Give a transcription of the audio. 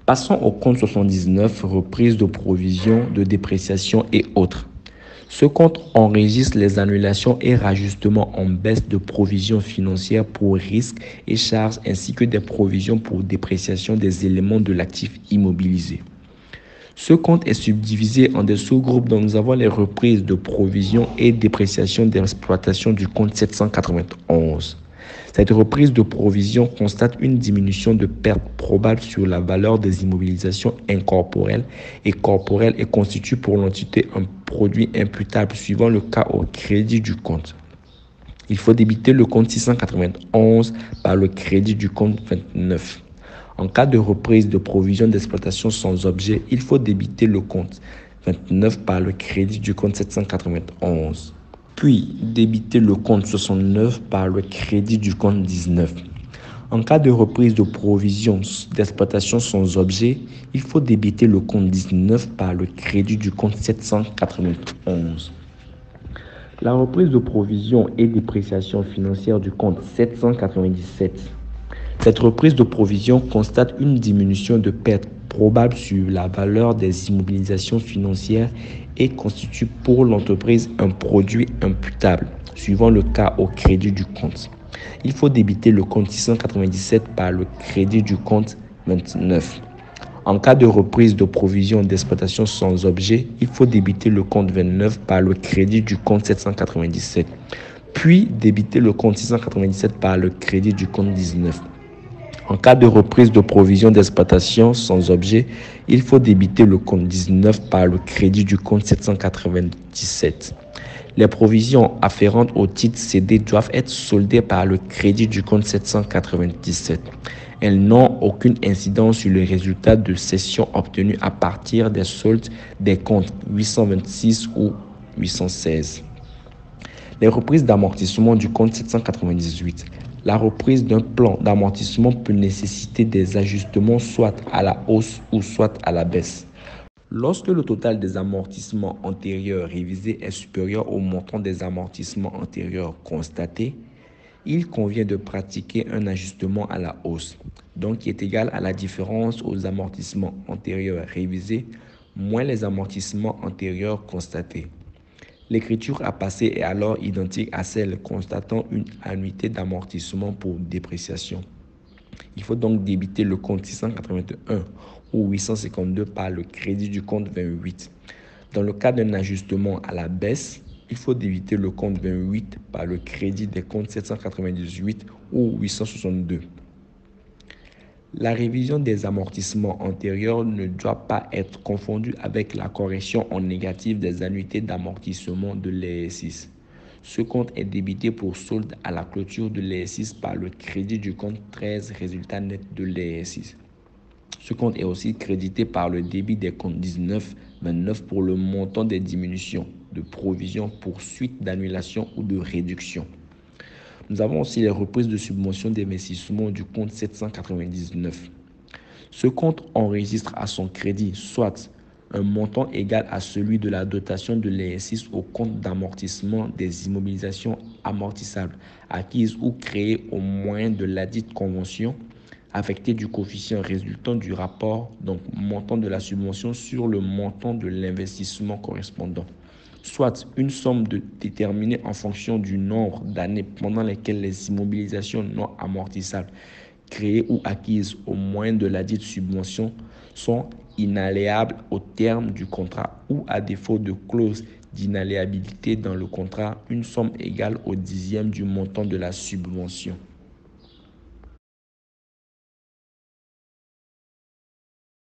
Passons au compte 79, reprise de provisions, de dépréciation et autres. Ce compte enregistre les annulations et rajustements en baisse de provisions financières pour risques et charges ainsi que des provisions pour dépréciation des éléments de l'actif immobilisé. Ce compte est subdivisé en des sous-groupes dont nous avons les reprises de provisions et dépréciation d'exploitation du compte 791. Cette reprise de provision constate une diminution de pertes probables sur la valeur des immobilisations incorporelles et corporelles et constitue pour l'entité un produit imputable suivant le cas au crédit du compte. Il faut débiter le compte 691 par le crédit du compte 29. En cas de reprise de provision d'exploitation sans objet, il faut débiter le compte 29 par le crédit du compte 791. Puis débiter le compte 69 par le crédit du compte 19. En cas de reprise de provision d'exploitation sans objet, il faut débiter le compte 19 par le crédit du compte 791. La reprise de provision et dépréciation financière du compte 797. Cette reprise de provision constate une diminution de pertes probables sur la valeur des immobilisations financières et constitue pour l'entreprise un produit imputable, suivant le cas au crédit du compte. Il faut débiter le compte 697 par le crédit du compte 29. En cas de reprise de provision d'exploitation sans objet, il faut débiter le compte 29 par le crédit du compte 797, puis débiter le compte 697 par le crédit du compte 19. En cas de reprise de provision d'exploitation sans objet, il faut débiter le compte 19 par le crédit du compte 797. Les provisions afférentes au titre cédé doivent être soldées par le crédit du compte 797. Elles n'ont aucune incidence sur le résultat de cession obtenu à partir des soldes des comptes 826 ou 816. Les reprises d'amortissement du compte 798. La reprise d'un plan d'amortissement peut nécessiter des ajustements soit à la hausse ou soit à la baisse. Lorsque le total des amortissements antérieurs révisés est supérieur au montant des amortissements antérieurs constatés, il convient de pratiquer un ajustement à la hausse, donc qui est égal à la différence aux amortissements antérieurs révisés moins les amortissements antérieurs constatés. L'écriture à passer est alors identique à celle constatant une annuité d'amortissement pour dépréciation. Il faut donc débiter le compte 681 ou 852 par le crédit du compte 28. Dans le cas d'un ajustement à la baisse, il faut débiter le compte 28 par le crédit des comptes 798 ou 862. La révision des amortissements antérieurs ne doit pas être confondue avec la correction en négatif des annuités d'amortissement de l'exercice. Ce compte est débité pour solde à la clôture de l'exercice par le crédit du compte 13 résultat net de l'exercice. Ce compte est aussi crédité par le débit des comptes 19, 29 pour le montant des diminutions de provisions pour suite d'annulation ou de réduction. Nous avons aussi les reprises de subventions d'investissement du compte 799. Ce compte enregistre à son crédit soit un montant égal à celui de la dotation de l'exercice au compte d'amortissement des immobilisations amortissables acquises ou créées au moyen de ladite convention, affecté du coefficient résultant du rapport, donc montant de la subvention sur le montant de l'investissement correspondant, soit une somme déterminée en fonction du nombre d'années pendant lesquelles les immobilisations non amortissables créées ou acquises au moyen de ladite subvention sont inalléables au terme du contrat ou à défaut de clause d'inalléabilité dans le contrat, une somme égale au dixième du montant de la subvention.